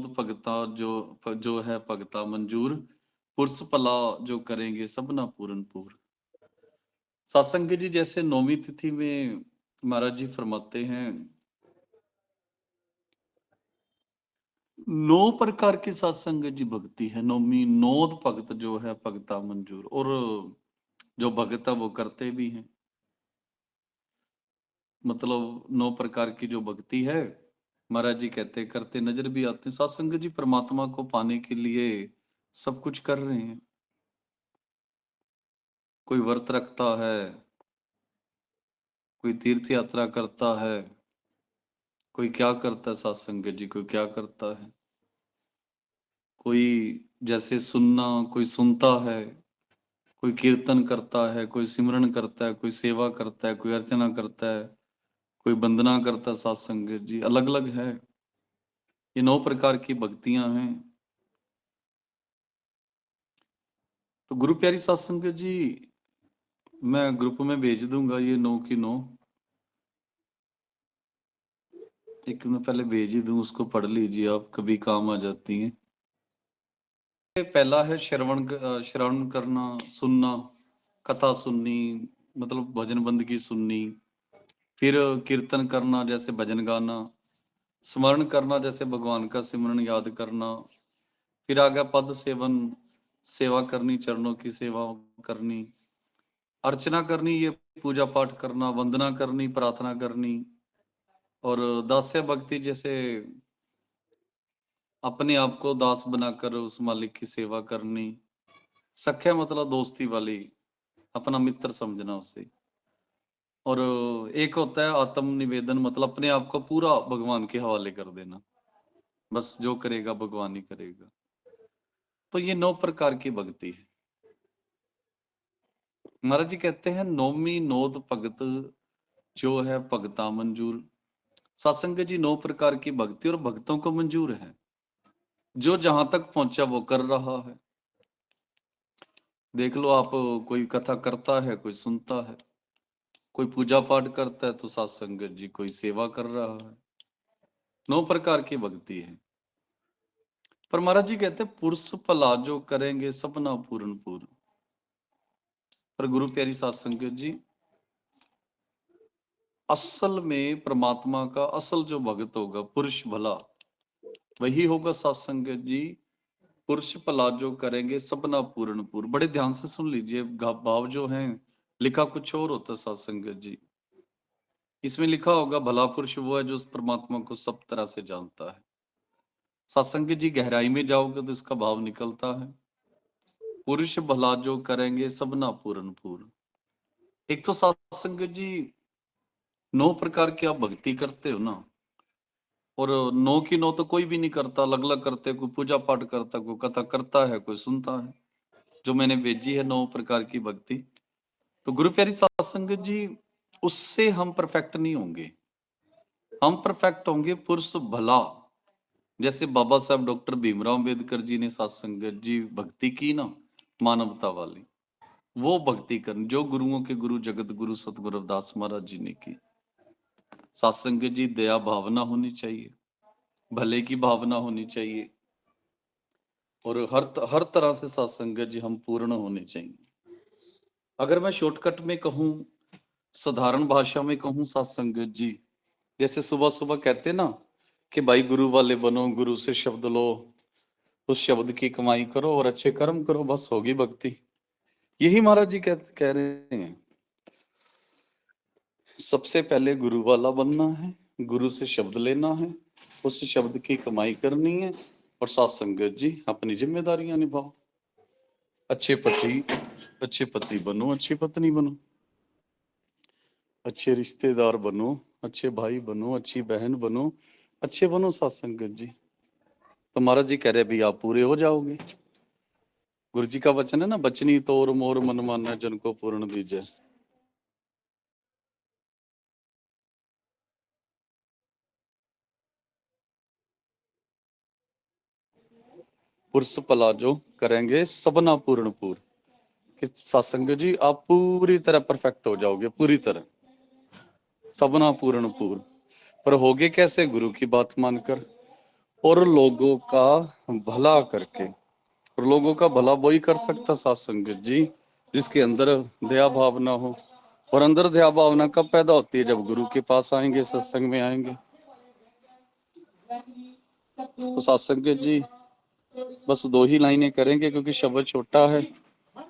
भगता जो है भगता मंजूर, पुरस भला जो करेंगे सबना पूरन पूर। सत्संग जी जैसे नौवीं तिथि में महाराज जी फरमाते हैं, 9 प्रकार की सत्संग जी भक्ति है। नौवीं नौद भगत जो है भगता मंजूर, और जो भगत है वो करते भी हैं। मतलब 9 प्रकार की जो भक्ति है, महाराज जी कहते करते नजर भी आते हैं। सत्संग जी परमात्मा को पाने के लिए सब कुछ कर रहे हैं। कोई व्रत रखता है, कोई तीर्थ यात्रा करता है, कोई क्या करता है सत्संग जी, कोई क्या करता है, कोई जैसे सुनना, कोई सुनता है, कोई कीर्तन करता है, कोई सिमरन करता है, कोई सेवा करता है, कोई अर्चना करता है, कोई वंदना करता है। सत्संग जी अलग अलग है। ये 9 प्रकार की भक्तियां हैं। तो गुरु प्यारी सत्संग जी मैं ग्रुप में भेज दूंगा ये 9 की 9। एक मैं पहले भेज ही दूं, उसको पढ़ लीजिए आप, कभी काम आ जाती हैं। पहला है श्रवण करना, सुनना, कथा सुननी, मतलब भजन बंदगी सुननी। फिर कीर्तन करना, जैसे भजन गाना। स्मरण करना, जैसे भगवान का सिमरन याद करना। फिर आ गया पद सेवन, सेवा करनी, चरणों की सेवा करनी। अर्चना करनी, ये पूजा पाठ करना। वंदना करनी, प्रार्थना करनी। और दास्य भक्ति, जैसे अपने आप को दास बनाकर उस मालिक की सेवा करनी। सख्या मतलब दोस्ती वाली, अपना मित्र समझना उसे। और एक होता है आत्म निवेदन, मतलब अपने आप को पूरा भगवान के हवाले कर देना। बस जो करेगा भगवान ही करेगा। तो ये 9 प्रकार की भक्ति है। महाराज जी कहते हैं, नौमी नौद भगत जो है भगता मंजूर। सत्संग जी 9 प्रकार की भक्ति और भक्तों को मंजूर है। जो जहां तक पहुंचा वो कर रहा है। देख लो आप, कोई कथा करता है, कोई सुनता है, कोई पूजा पाठ करता है, तो सत्संग जी कोई सेवा कर रहा है। 9 प्रकार की भक्ति है। पर महाराज जी कहते हैं, पुरुष भला जो करेंगे सपना पूर्ण पूर्ण। पर गुरु प्यारी सत्संग जी, असल में परमात्मा का असल जो भक्त होगा, पुरुष भला, वही होगा सत्संग जी। पुरुष भला जो करेंगे सपना पूर्ण पूर्ण। बड़े ध्यान से सुन लीजिए, भाव जो है लिखा कुछ और होता है सत्संग जी। इसमें लिखा होगा, भला पुरुष वो है जो उस परमात्मा को सब तरह से जानता है। सत्संग जी गहराई में जाओगे तो इसका भाव निकलता है, पुरुष भला जो करेंगे सबना पूर्ण पूर्ण। एक तो सत्संग जी 9 प्रकार की आप भक्ति करते हो ना, और 9 की 9 तो कोई भी नहीं करता, अलग अलग करते। कोई पूजा पाठ करता, कोई कथा करता है, कोई सुनता है। जो मैंने भेजी है 9 प्रकार की भक्ति, तो गुरु प्यारी सत्संग जी, उससे हम परफेक्ट नहीं होंगे। हम परफेक्ट होंगे पुरुष भला। जैसे बाबा साहब डॉक्टर भीमराव अंबेडकर जी ने सत्संग जी भक्ति की ना, मानवता वाली, वो भक्ति करनी जो गुरुओं के गुरु जगत गुरु सतगुरु रविदास महाराज जी ने की। सत्संग जी दया भावना होनी चाहिए, भले की भावना होनी चाहिए, और हर तरह से सत्संग जी हम पूर्ण होने चाहिए। अगर मैं शॉर्टकट में कहूँ, साधारण भाषा में कहूँ सत्संग जी, जैसे सुबह सुबह कहते ना कि भाई गुरु वाले बनो, गुरु से शब्द लो, उस शब्द की कमाई करो और अच्छे कर्म करो, बस होगी भक्ति। यही महाराज जी कह रहे हैं। सबसे पहले गुरु वाला बनना है, गुरु से शब्द लेना है, उस शब्द की कमाई करनी है, और सत्संग जी अपनी जिम्मेदारियां निभाओ। अच्छे पति बनो, अच्छी पत्नी बनो, अच्छे रिश्तेदार बनो, अच्छे भाई बनो, अच्छी बहन बनो, अच्छे बनो सत्संग जी। तो महाराज जी कह रहे भी आप पूरे हो जाओगे। गुरु जी का वचन है ना, बचनी तोर मोर मन माना जन को पूर्ण दीजिए। पुरुष भला जो करेंगे सबना पूर्ण पूर। कि सत्संग जी आप पूरी तरह परफेक्ट हो जाओगे, पूरी तरह सबना पूर्ण पूर। पर होगे कैसे? गुरु की बात मानकर, और लोगों का भला करके। और लोगों का भला वही कर सकता साथ संगत जी जिसके अंदर दया भावना हो। और अंदर दया भावना कब पैदा होती है? जब गुरु के पास आएंगे, सत्संग में आएंगे। तो साथ संगत जी बस 2 ही लाइनें करेंगे क्योंकि शब्द छोटा है।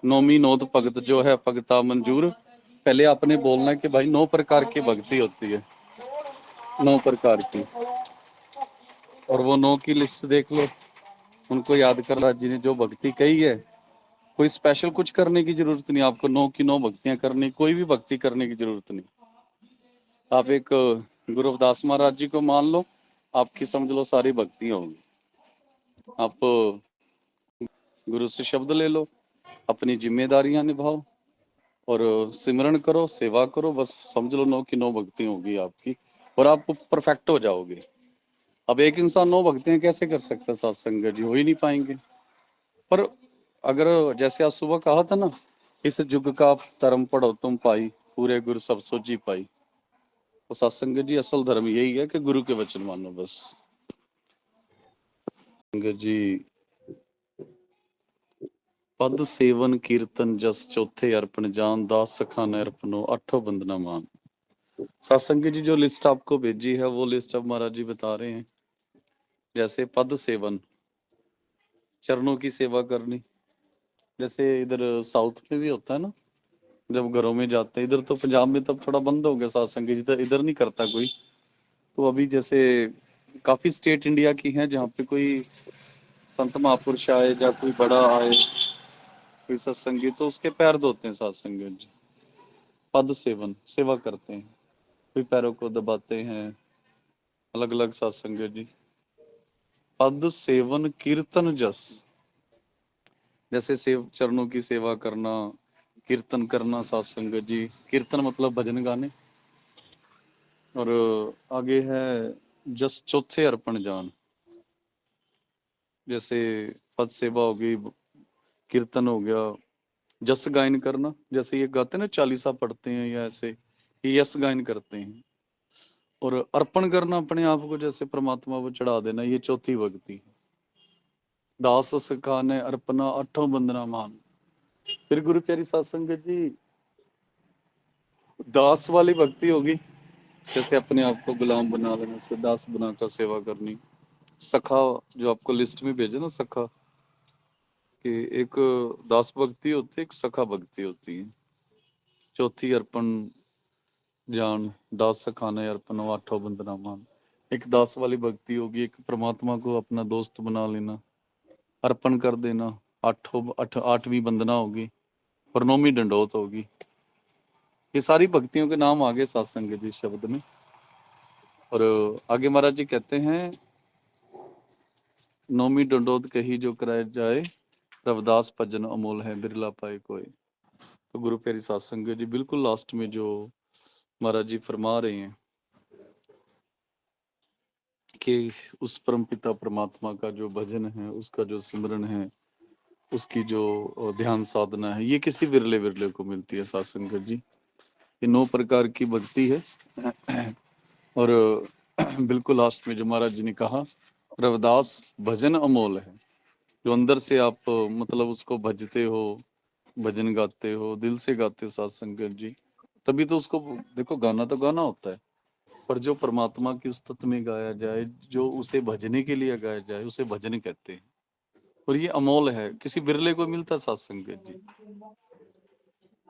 नौमी नौत भगत जो है भगता मंजूर। पहले आपने बोलना है कि भाई 9 प्रकार की भक्ति होती है, 9 प्रकार की। और वो 9 की लिस्ट देख लो, उनको याद कर ला। जिन्हें जो भक्ति कही है, कोई स्पेशल कुछ करने की जरूरत नहीं आपको। 9 की 9 भक्तियां करनी, कोई भी भक्ति करने की जरूरत नहीं। आप एक गुरु रविदास महाराज जी को मान लो, आपकी समझ लो सारी भक्तियां होंगी। आप गुरु से शब्द ले लो, अपनी जिम्मेदारियां निभाओ और सिमरन करो, सेवा करो। बस समझ लो 9 की 9 भक्ति होगी आपकी और आप परफेक्ट हो जाओगे। अब एक इंसान 9 भक्तियां कैसे कर सकता है? सत्संग जी हो ही नहीं पाएंगे। पर अगर जैसे आज सुबह कहा था ना, इस युग का धर्म पढ़ो तुम पाई, पूरे गुरु सब सो जी पाई। तो सत्संग जी असल धर्म यही है कि गुरु के वचन मानो बस। संगत जी पद सेवन कीर्तन जस चौथे अर्पण जान, दास सखाने अर्पणो आठों बंदना मान। सत्संग जी जो लिस्ट आपको भेजी है वो लिस्ट अब महाराज जी बता रहे हैं। जैसे पद सेवन, चरणों की सेवा करनी। जैसे इधर साउथ में भी होता है ना, जब घरों में जाते हैं। इधर तो पंजाब में तब थोड़ा बंद हो गया सत्संग, इधर इधर नहीं करता कोई। तो अभी जैसे काफी स्टेट इंडिया की हैं जहाँ पे कोई संत महापुरुष आए या कोई बड़ा आए, कोई सत्संगी, तो उसके पैर धोते हैं सत्संगी जी। पद सेवन, सेवा करते हैं, कोई पैरों को दबाते हैं, अलग अलग सत्संग जी। पद सेवन कीर्तन जस, जैसे सेव चरणों की सेवा करना, कीर्तन करना सत्संग जी। कीर्तन मतलब भजन गाने। और आगे है जस चौथे अर्पण जान। जैसे पद सेवा हो गई, कीर्तन हो गया, जस गायन करना। जैसे ये गाते हैं ना, चालीसा पढ़ते हैं या ऐसे, ये यस गायन करते हैं। और अर्पण करना अपने आप को, जैसे परमात्मा को चढ़ा देना, ये चौथी भक्ति। दास सखाने अर्पणा आठों बंदना मान। फिर गुरु प्यारी साਧ संगत जी दास वाली भक्ति होगी, जैसे अपने आप को गुलाम बना लेने से, दास बनाकर सेवा करनी। सखा जो आपको लिस्ट में भेजे ना, सखा कि एक दास भक्ति होती है, एक सखा भक्ति होती है। चौथी अर्पण जान, दास सखाने अर्पण आठों बंदना मान। एक दास वाली भक्ति होगी, एक परमात्मा को अपना दोस्त बना लेना, अर्पण कर देना। आठवीं वंदना होगी और 9वीं दंडोत होगी। ये सारी भक्तियों के नाम आगे सत्संग जी शब्द में। और आगे महाराज जी कहते हैं 9वीं दंडोत कही जो कराए जाए, रविदास भजन अमोल है बिरला पाए कोई। तो गुरु प्यारी सत्संग जी बिल्कुल लास्ट में जो महाराज जी फरमा रहे हैं कि उस परम पिता परमात्मा का जो भजन है, उसका जो सिमरन है, उसकी जो ध्यान साधना है, ये किसी विरले विरले को मिलती है सत्संग जी। ये 9 प्रकार की भक्ति है। और बिल्कुल लास्ट में जो महाराज जी ने कहा, रविदास भजन अमोल है। जो अंदर से आप मतलब उसको भजते हो, भजन गाते हो, दिल से गाते हो सत्संग जी, तभी तो उसको देखो, गाना तो गाना होता है, पर जो परमात्मा की उस तत्व में गाया जाए, जो उसे भजने के लिए गाया जाए, उसे भजन कहते हैं। और ये अमोल है, किसी बिरले को मिलता है सत्संग जी।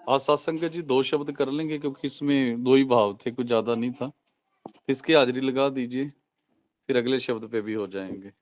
आज सत्संग जी 2 शब्द कर लेंगे क्योंकि इसमें 2 ही भाव थे, कुछ ज्यादा नहीं था। इसकी हाजिरी लगा दीजिए, फिर अगले शब्द पे भी हो जाएंगे।